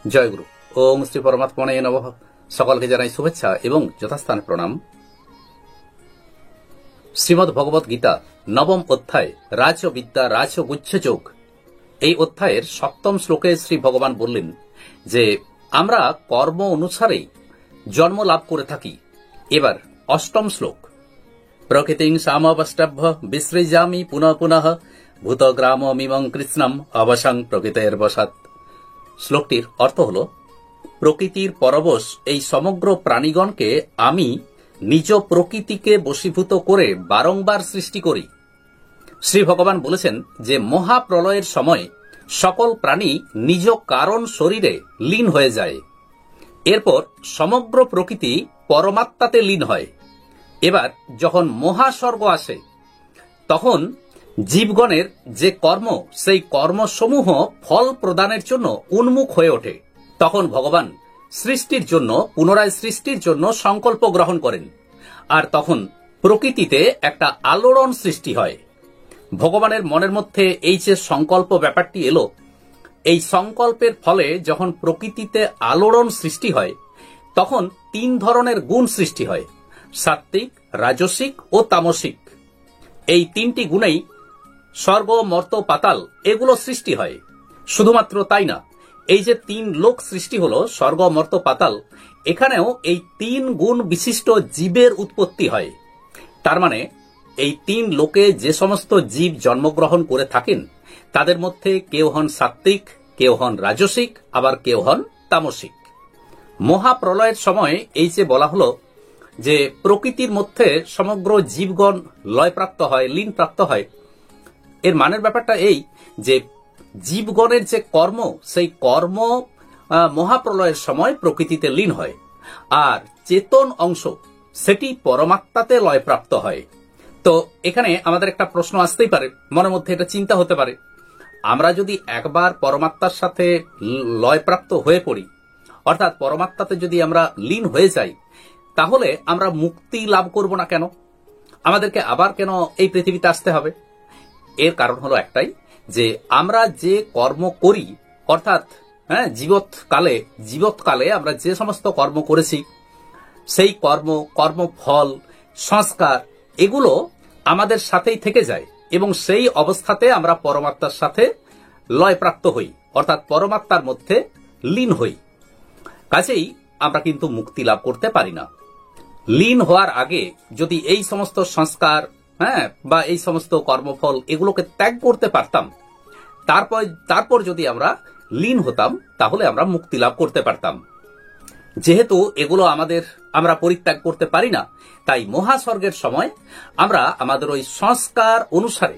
জয়গুরু। ওম শ্রী পরমাত্মনে নমঃ। সকলকে জানাই শুভেচ্ছা এবং যথাস্থানে প্রণাম। শ্রীমদ্ ভগবত গীতা নবম অধ্যায় রাজবিদ্যা রাজগুচ্ছ যোগ, এই অধ্যায়ের 7ম শ্লোকে শ্রী ভগবান বললেন যে আমরা কর্ম অনুসারেই জন্ম লাভ করে থাকি। এবার 8ম শ্লোক, প্রকৃতিং সামবষ্টাভ্য বিসৃজামি পুনঃ পুনঃ ভূতগ্রামমিমং কৃষ্ণম অবসাং প্রকৃতের বসাৎ। শ্লোকটির অর্থ হল, প্রকৃতির পরবশ এই সমগ্র প্রাণীগণকে আমি নিজ প্রকৃতিকে বশীভূত করে বারংবার সৃষ্টি করি। শ্রী ভগবান বলেছেন যে মহাপ্রলয়ের সময় সকল প্রাণী নিজ কারণ শরীরে লীন হয়ে যায়। এরপর সমগ্র প্রকৃতি পরমাত্মাতে লীন হয়। এবার যখন মহাস্বর্গ আসে তখন জীবগণের যে কর্ম, সেই কর্মসমূহ ফল প্রদানের জন্য উন্মুখ হয়ে ওঠে। তখন ভগবান সৃষ্টির জন্য, পুনরায় সৃষ্টির জন্য সংকল্প গ্রহণ করেন। আর তখন প্রকৃতিতে একটা আলোড়ন সৃষ্টি হয়। ভগবানের মনের মধ্যে এই যে সংকল্প ব্যাপারটি এলো, এই সংকল্পের ফলে যখন প্রকৃতিতে আলোড়ন সৃষ্টি হয় তখন 3 ধরনের গুণ সৃষ্টি হয়, সাত্ত্বিক, রাজসিক ও তামসিক। এই 3টি গুণেই স্বর্গ, মর্ত্য, পাতাল এগুলো সৃষ্টি হয়। শুধুমাত্র তাই না, এই যে 3 লোক সৃষ্টি হলো, স্বর্গ, মর্ত্য, পাতাল, এখানেও এই 3 গুণ বিশিষ্ট জীবের উৎপত্তি হয়। তার মানে এই 3 লোকে যে সমস্ত জীব জন্মগ্রহণ করে থাকেন তাদের মধ্যে কেউ হন সাত্ত্বিক, কেউ হন রাজসিক, আবার কেউ হন তামসিক। মহাপ্রলয়ের সময় এই যে বলা হলো যে প্রকৃতির মধ্যে সমগ্র জীবগণ লয়প্রাপ্ত হয়, লীনপ্রাপ্ত হয়, এর মানের ব্যাপারটা এই যে জীবগণের যে কর্ম, সেই কর্ম মহাপ্রলয়ের সময় প্রকৃতিতে লীন হয়, আর চেতন অংশ সেটি পরমাত্মাতে লয়প্রাপ্ত হয়। তো এখানে আমাদের একটা প্রশ্ন আসতেই পারে, মনের মধ্যে এটা চিন্তা হতে পারে, আমরা যদি একবার পরমাত্মার সাথে লয়প্রাপ্ত হয়ে পড়ি, অর্থাৎ পরমাত্মাতে যদি আমরা লীন হয়ে যাই, তাহলে আমরা মুক্তি লাভ করব না কেন? আমাদেরকে আবার কেন এই পৃথিবীতে আসতে হবে? এর কারণ হলো একটাই, যে আমরা যে কর্ম করি, অর্থাৎ জীবৎকালে আমরা যে সমস্ত কর্ম করেছি, সেই কর্মফল, সংস্কার এগুলো আমাদের সাথেই থেকে যায় এবং সেই অবস্থাতে আমরা পরমাত্মার সাথে লয়প্রাপ্ত হই, অর্থাৎ পরমাত্মার মধ্যে লীন হই। কাজেই আমরা কিন্তু মুক্তি লাভ করতে পারি না। লীন হওয়ার আগে যদি এই সমস্ত সংস্কার বা এই সমস্ত কর্মফল এগুলোকে ত্যাগ করতে পারতাম, তারপর যদি আমরা লীন হতাম, তাহলে আমরা মুক্তি লাভ করতে পারতাম। যেহেতু এগুলো আমরা পরিত্যাগ করতে পারি না, তাই মহাস্বর্গের সময় আমরা আমাদের ওই সংস্কার অনুসারে,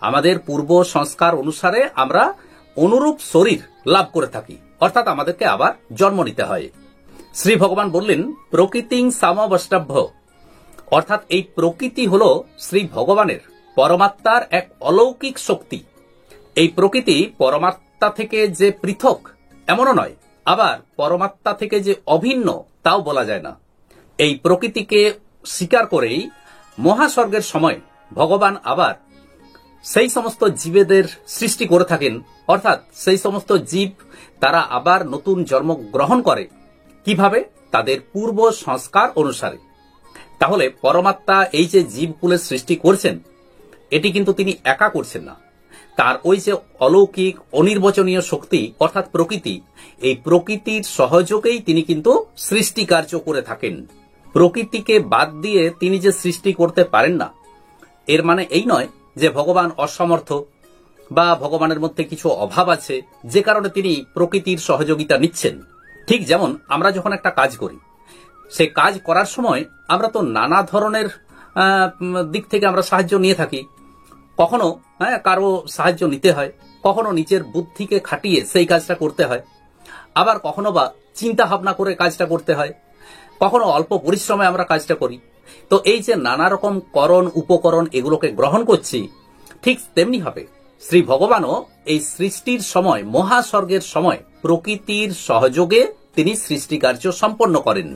আমাদের পূর্ব সংস্কার অনুসারে আমরা অনুরূপ শরীর লাভ করে থাকি, অর্থাৎ আমাদেরকে আবার জন্ম নিতে হয়। শ্রী ভগবান বললেন, প্রকৃতিং সামবষ্টাভ্য, অর্থাৎ এই প্রকৃতি হল শ্রী ভগবানের, পরমাত্মার এক অলৌকিক শক্তি। এই প্রকৃতি পরমাত্মা থেকে যে পৃথক এমনও নয়, আবার পরমাত্মা থেকে যে অভিন্ন তাও বলা যায় না। এই প্রকৃতিকে স্বীকার করেই মহাস্বর্গের সময় ভগবান আবার সেই সমস্ত জীবেদের সৃষ্টি করে থাকেন, অর্থাৎ সেই সমস্ত জীব তারা আবার নতুন জন্ম গ্রহণ করে। কিভাবে? তাদের পূর্ব সংস্কার অনুসারে। তাহলে পরমাত্মা এই যে জীবকুলের সৃষ্টি করছেন, এটি কিন্তু তিনি একা করছেন না। তার ওই যে অলৌকিক অনির্বচনীয় শক্তি, অর্থাৎ প্রকৃতি, এই প্রকৃতির সহযোগেই তিনি কিন্তু সৃষ্টি কার্য করে থাকেন। প্রকৃতিকে বাদ দিয়ে তিনি যে সৃষ্টি করতে পারেন না, এর মানে এই নয় যে ভগবান অসমর্থ বা ভগবানের মধ্যে কিছু অভাব আছে যে কারণে তিনি প্রকৃতির সহযোগিতা নিচ্ছেন। ঠিক যেমন আমরা যখন একটা কাজ করি, সেই কাজ করার সময় আমরা তো নানা ধরনের দিক থেকে আমরা সাহায্য নিয়ে থাকি। কখনো কারো সাহায্য নিতে হয়, কখনো নিজের বুদ্ধিকে খাটিয়ে সেই কাজটা করতে হয়, আবার কখনো বা চিন্তা ভাবনা করে কাজটা করতে হয়, কখনো অল্প পরিশ্রমে আমরা কাজটা করি। তো এই যে নানা রকম করণ উপকরণ এগুলোকে গ্রহণ করছি, ঠিক তেমনি হবে শ্রী ভগবানও এই সৃষ্টির সময়, মহাস্বর্গের সময় প্রকৃতির সহযোগে তিনি সৃষ্টি কার্য সম্পন্ন করেন।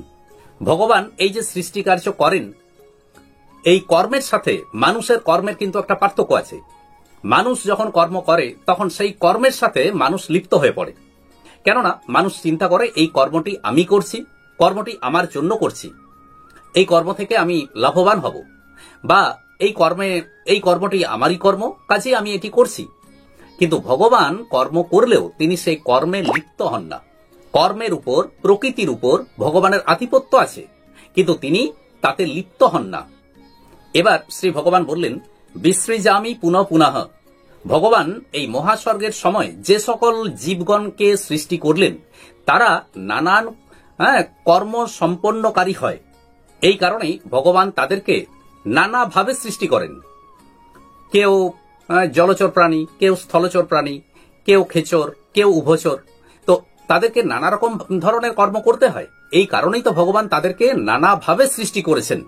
ভগবান এই যে সৃষ্টি কার্য করেন, এই কর্মের সাথে মানুষের কর্মের কিন্তু একটা পার্থক্য আছে। মানুষ যখন কর্ম করে তখন সেই কর্মের সাথে মানুষ লিপ্ত হয়ে পড়ে, কেননা মানুষ চিন্তা করে এই কর্মটি আমি করছি, কর্মটি আমার জন্য করছি, এই কর্ম থেকে আমি লাভবান হব, বা এই কর্মটি আমারই কর্ম, কাজে আমি এটি করছি। কিন্তু ভগবান কর্ম করলেও তিনি সেই কর্মে লিপ্ত হন না। কর্মের উপর, প্রকৃতির উপর ভগবানের আধিপত্য আছে, কিন্তু তিনি তাতে লিপ্ত হন না। এবার শ্রী ভগবান বললেন, বিশ্রীজামি পুনঃ পুনঃ। ভগবান এই মহাস্বর্গের সময় যে সকল জীবগণকে সৃষ্টি করলেন তারা নানান কর্ম সম্পন্নকারী হয়। এই কারণেই ভগবান তাদেরকে নানাভাবে সৃষ্টি করেন। কেউ জলচর প্রাণী, কেউ স্থলচর প্রাণী, কেউ খেচর, কেউ উভচর। তো তাদেরকে নানা রকম ধরনের কর্ম করতে হয়। এই কারণেই তো ভগবান তাদেরকে নানাভাবে সৃষ্টি করেছেন।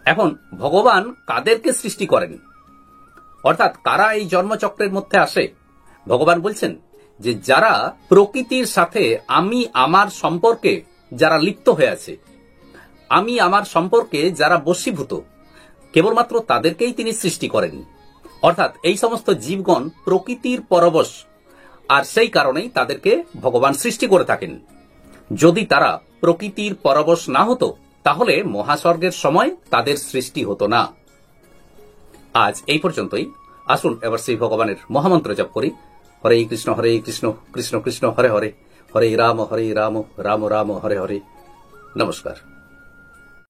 এখন ভগবান কাদেরকে সৃষ্টি করেন, অর্থাৎ কারা এই জন্মচক্রের মধ্যে আসে? ভগবান বলছেন যে যারা প্রকৃতির সাথে আমি আমার সম্পর্কে যারা লিপ্ত হয়ে আছে, আমি আমার সম্পর্কে যারা বশীভূত, কেবলমাত্র তাদেরকেই তিনি সৃষ্টি করেন। অর্থাৎ এই সমস্ত জীবগণ প্রকৃতির পরবশ, আর সেই কারণেই তাদেরকে ভগবান সৃষ্টি করে থাকেন। যদি তারা প্রকৃতির পরবশ না হতো তাহলে মহাস্বর্গের সময় তাদের সৃষ্টি হতো না। আজ এই পর্যন্তই। আসুন এবার শ্রী ভগবানের মহামন্ত্র জপ করি। হরে কৃষ্ণ কৃষ্ণ কৃষ্ণ হরে হরে, হরে রাম রাম রাম হরে হরে। নমস্কার।